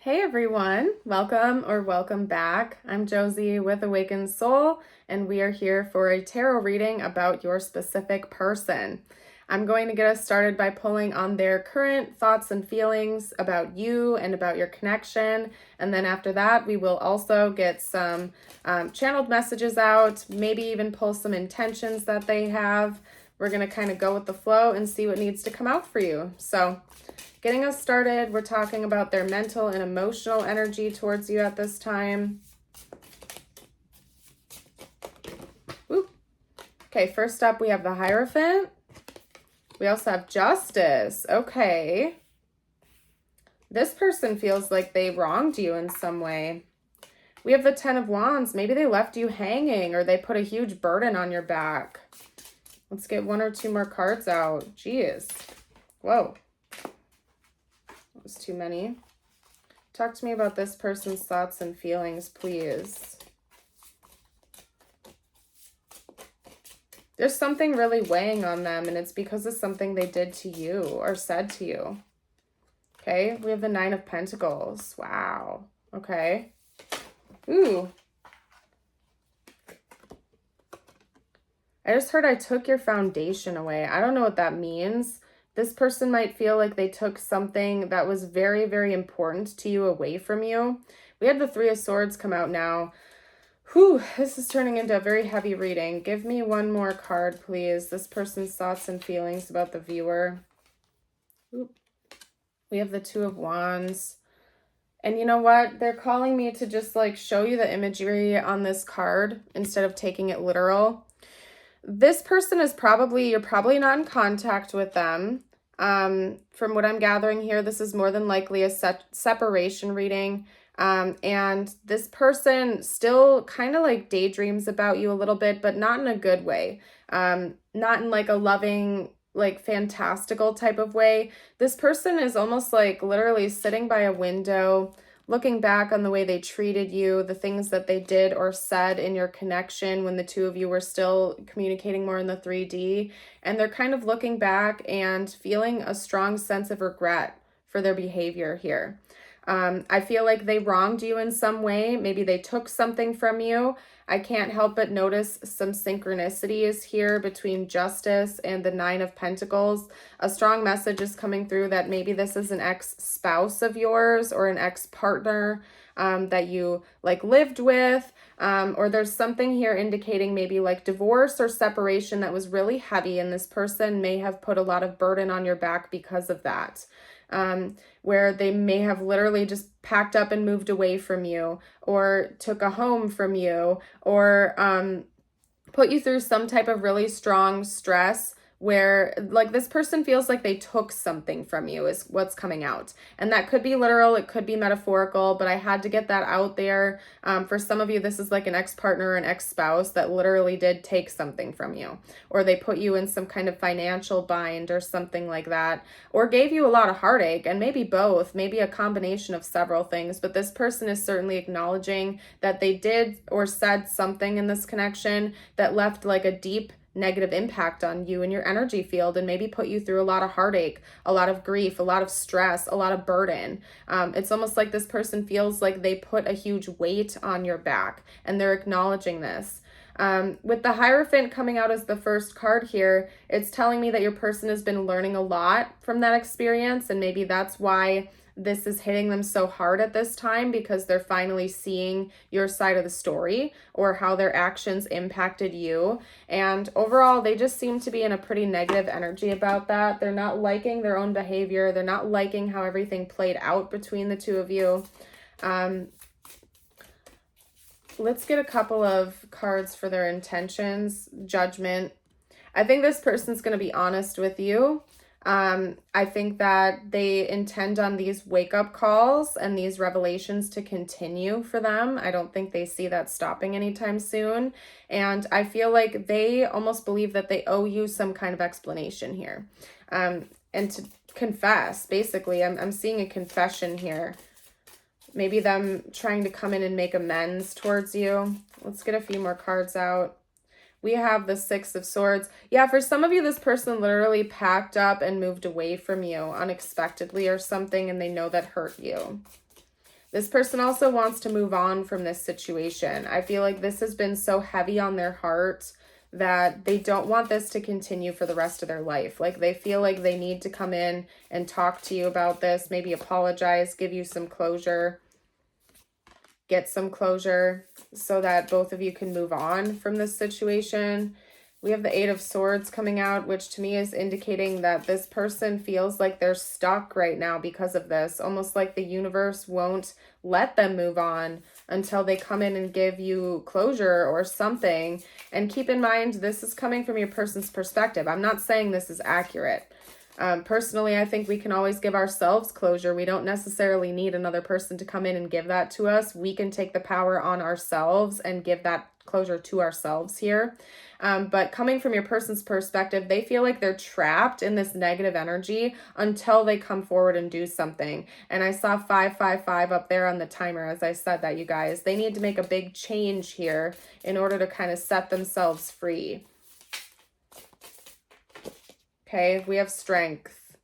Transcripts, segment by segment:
Hey everyone, welcome back. I'm Josie with Awakened Soul, and we are here for a tarot reading about your specific person. I'm going to get us started by pulling on their current thoughts and feelings about you and about your connection. And then after that, we will also get some channeled messages out, maybe even pull some intentions that they have. We're going to kind of go with the flow and see what needs to come out for you. So getting us started, we're talking about their mental and emotional energy towards you at this time. Ooh. Okay, first up we have the Hierophant. We also have Justice. Okay. This person feels like they wronged you in some way. We have the Ten of Wands. Maybe they left you hanging or they put a huge burden on your back. Let's get one or two more cards out. Jeez. Whoa. That was too many. Talk to me about this person's thoughts and feelings, please. There's something really weighing on them, and it's because of something they did to you or said to you. Okay, we have the Nine of Pentacles. Wow. Okay. Ooh. I just heard I took your foundation away. I don't know what that means. This person might feel like they took something that was very, very important to you away from you. We had the Three of Swords come out now. Whew, this is turning into a very heavy reading. Give me one more card, please. This person's thoughts and feelings about the viewer. Oop. We have the Two of Wands. And you know what? They're calling me to just like show you the imagery on this card instead of taking it literal. This person is you're probably not in contact with them. From what I'm gathering here, this is more than likely a separation reading. And this person still kind of like daydreams about you a little bit, but not in a good way. Not in like a loving, like fantastical type of way. This person is almost like literally sitting by a window, looking back on the way they treated you, the things that they did or said in your connection when the two of you were still communicating more in the 3D. And they're kind of looking back and feeling a strong sense of regret for their behavior here. I feel like they wronged you in some way. Maybe they took something from you. I can't help but notice some synchronicities here between Justice and the Nine of Pentacles. A strong message is coming through that maybe this is an ex-spouse of yours or an ex-partner that you like lived with, or there's something here indicating maybe like divorce or separation that was really heavy, and this person may have put a lot of burden on your back because of that. Where they may have literally just packed up and moved away from you, or took a home from you, or put you through some type of really strong stress where like this person feels like they took something from you is what's coming out. And that could be literal, it could be metaphorical, but I had to get that out there. For some of you, this is like an ex-partner or an ex-spouse that literally did take something from you, or they put you in some kind of financial bind or something like that, or gave you a lot of heartache, and maybe both, maybe a combination of several things. But this person is certainly acknowledging that they did or said something in this connection that left like a deep negative impact on you and your energy field, and maybe put you through a lot of heartache, a lot of grief, a lot of stress, a lot of burden. It's almost like this person feels like they put a huge weight on your back, and they're acknowledging this. With the Hierophant coming out as the first card here, it's telling me that your person has been learning a lot from that experience, and maybe that's why this is hitting them so hard at this time, because they're finally seeing your side of the story or how their actions impacted you. And overall, they just seem to be in a pretty negative energy about that. They're not liking their own behavior. They're not liking how everything played out between the two of you. Let's get a couple of cards for their intentions. Judgment. I think this person's going to be honest with you. I think that they intend on these wake-up calls and these revelations to continue for them. I don't think they see that stopping anytime soon. And I feel like they almost believe that they owe you some kind of explanation here. And to confess, basically, I'm seeing a confession here. Maybe them trying to come in and make amends towards you. Let's get a few more cards out. We have the Six of Swords. Yeah, for some of you, this person literally packed up and moved away from you unexpectedly or something, and they know that hurt you. This person also wants to move on from this situation. I feel like this has been so heavy on their heart that they don't want this to continue for the rest of their life. Like they feel like they need to come in and talk to you about this, maybe apologize, give you some closure, get some closure so that both of you can move on from this situation. We have the Eight of Swords coming out, which to me is indicating that this person feels like they're stuck right now because of this, almost like the universe won't let them move on until they come in and give you closure or something. And keep in mind, this is coming from your person's perspective. I'm not saying this is accurate. Personally, I think we can always give ourselves closure. We don't necessarily need another person to come in and give that to us. We can take the power on ourselves and give that closure to ourselves here. But coming from your person's perspective, they feel like they're trapped in this negative energy until they come forward and do something. And I saw 555 up there on the timer as I said that, you guys. They need to make a big change here in order to kind of set themselves free. Okay, we have Strength.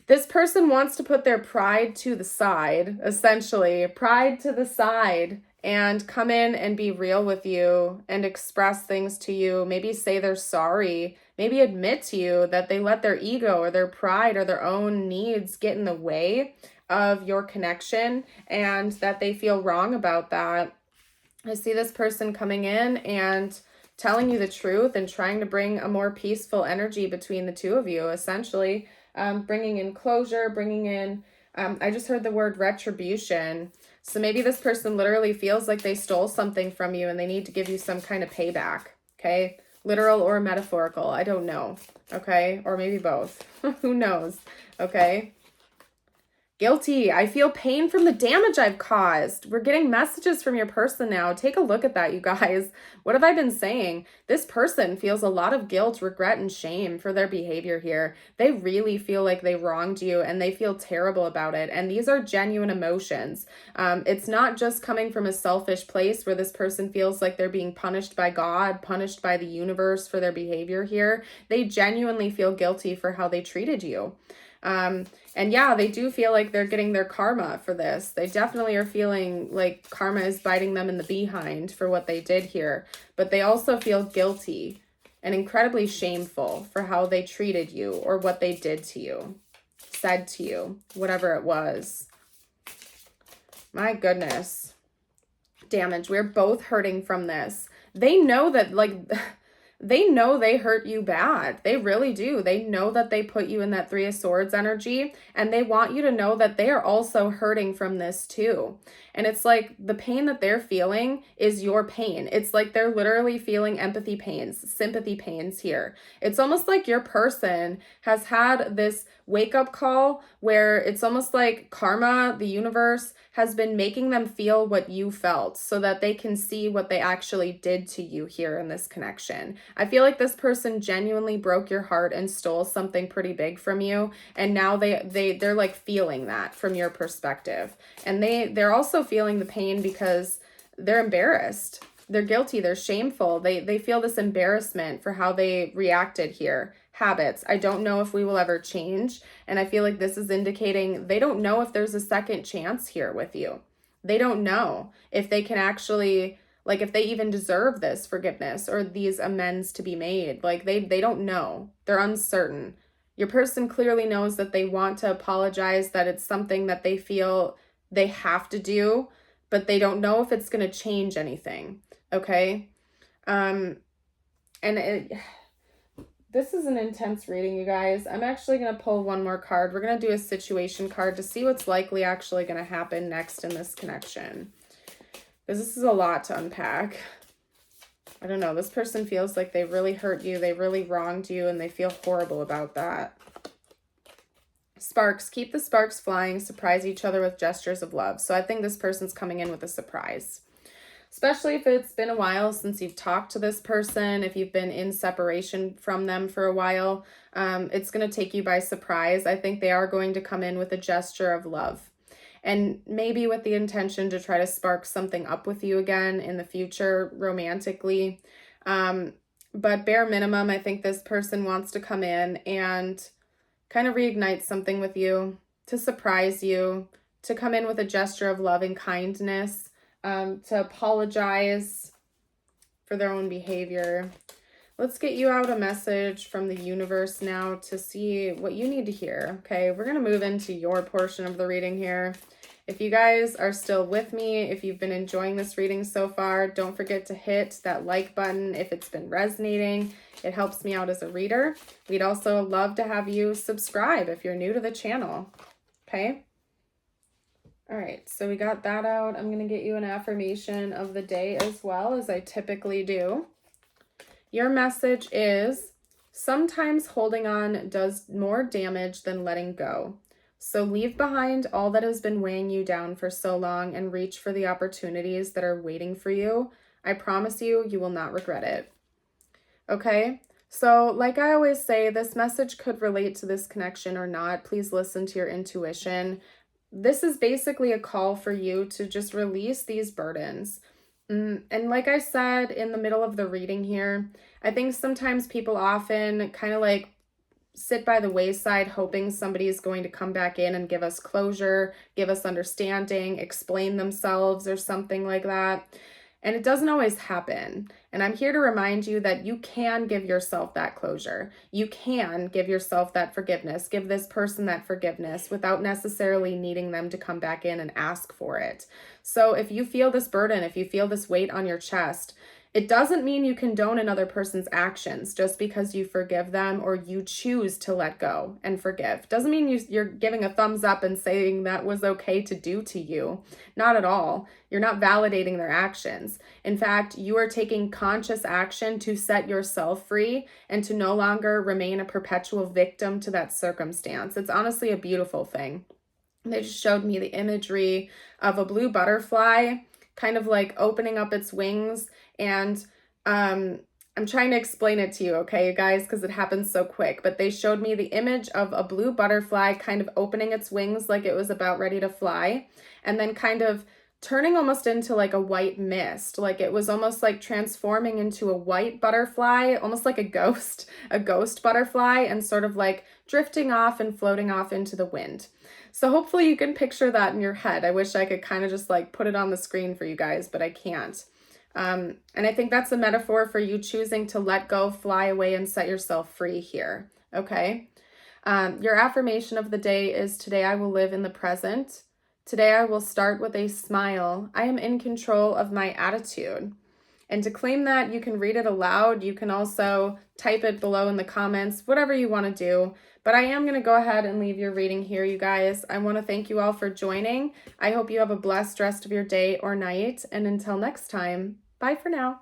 This person wants to put their pride to the side, essentially. Pride to the side. And come in and be real with you and express things to you. Maybe say they're sorry. Maybe admit to you that they let their ego or their pride or their own needs get in the way of your connection and that they feel wrong about that. I see this person coming in and telling you the truth and trying to bring a more peaceful energy between the two of you, essentially. Bringing in closure, bringing in, I just heard the word retribution. So maybe this person literally feels like they stole something from you and they need to give you some kind of payback, okay? Literal or metaphorical, I don't know, okay? Or maybe both, who knows, okay? Guilty. I feel pain from the damage I've caused. We're getting messages from your person now. Take a look at that, you guys. What have I been saying? This person feels a lot of guilt, regret, and shame for their behavior here. They really feel like they wronged you and they feel terrible about it. And these are genuine emotions. It's not just coming from a selfish place where this person feels like they're being punished by God, punished by the universe for their behavior here. They genuinely feel guilty for how they treated you. And yeah, they do feel like they're getting their karma for this. They definitely are feeling like karma is biting them in the behind for what they did here. But they also feel guilty and incredibly shameful for how they treated you or what they did to you, said to you, whatever it was. My goodness. Damage. We're both hurting from this. They know that, like... They know they hurt you bad. They really do. They know that they put you in that Three of Swords energy, and they want you to know that they are also hurting from this too. And it's like the pain that they're feeling is your pain. It's like they're literally feeling empathy pains, sympathy pains here. It's almost like your person has had this wake-up call where it's almost like karma, the universe, has been making them feel what you felt so that they can see what they actually did to you here in this connection. I feel like this person genuinely broke your heart and stole something pretty big from you, and now they're like feeling that from your perspective. And they're also feeling the pain because they're embarrassed. They're guilty, they're shameful. They feel this embarrassment for how they reacted here. Habits. I don't know if we will ever change. And I feel like this is indicating they don't know if there's a second chance here with you. They don't know if they can actually, like, if they even deserve this forgiveness or these amends to be made. Like, they don't know. They're uncertain. Your person clearly knows that they want to apologize, that it's something that they feel they have to do, but they don't know if it's going to change anything. Okay? This is an intense reading, you guys. I'm actually going to pull one more card. We're going to do a situation card to see what's likely actually going to happen next in this connection. Because this is a lot to unpack. I don't know. This person feels like they really hurt you. They really wronged you, and they feel horrible about that. Sparks. Keep the sparks flying. Surprise each other with gestures of love. So I think this person's coming in with a surprise. Especially if it's been a while since you've talked to this person, if you've been in separation from them for a while, it's going to take you by surprise. I think they are going to come in with a gesture of love and maybe with the intention to try to spark something up with you again in the future romantically. But bare minimum, I think this person wants to come in and kind of reignite something with you, to surprise you, to come in with a gesture of love and kindness, to apologize for their own behavior. Let's get you out a message from the universe now to see what you need to hear. Okay, we're going to move into your portion of the reading here. If you guys are still with me, if you've been enjoying this reading so far, don't forget to hit that like button if it's been resonating. It helps me out as a reader. We'd also love to have you subscribe if you're new to the channel. Okay? All right, so we got that out. I'm going to get you an affirmation of the day as well, as I typically do. Your message is, sometimes holding on does more damage than letting go. So leave behind all that has been weighing you down for so long and reach for the opportunities that are waiting for you. I promise you, you will not regret it. Okay? So like I always say, this message could relate to this connection or not. Please listen to your intuition. This is basically a call for you to just release these burdens. And like I said in the middle of the reading here, I think sometimes people often kind of like sit by the wayside hoping somebody is going to come back in and give us closure, give us understanding, explain themselves or something like that. And it doesn't always happen. And I'm here to remind you that you can give yourself that closure. You can give yourself that forgiveness, give this person that forgiveness without necessarily needing them to come back in and ask for it. So if you feel this burden, if you feel this weight on your chest, it doesn't mean you condone another person's actions just because you forgive them or you choose to let go and forgive. Doesn't mean you're giving a thumbs up and saying that was okay to do to you. Not at all. You're not validating their actions. In fact, you are taking conscious action to set yourself free and to no longer remain a perpetual victim to that circumstance. It's honestly a beautiful thing. They just showed me the imagery of a blue butterfly kind of like opening up its wings, and I'm trying to explain it to you, okay, you guys, because it happens so quick, but they showed me the image of a blue butterfly kind of opening its wings like it was about ready to fly, and then kind of turning almost into like a white mist, like it was almost like transforming into a white butterfly, almost like a ghost butterfly, and sort of like drifting off and floating off into the wind. So hopefully you can picture that in your head. I wish I could kind of just like put it on the screen for you guys, but I can't. And I think that's a metaphor for you choosing to let go, fly away, and set yourself free here. Okay. Your affirmation of the day is, today I will live in the present. Today I will start with a smile. I am in control of my attitude. And to claim that, you can read it aloud. You can also type it below in the comments, whatever you want to do. But I am going to go ahead and leave your reading here, you guys. I want to thank you all for joining. I hope you have a blessed rest of your day or night. And until next time, bye for now.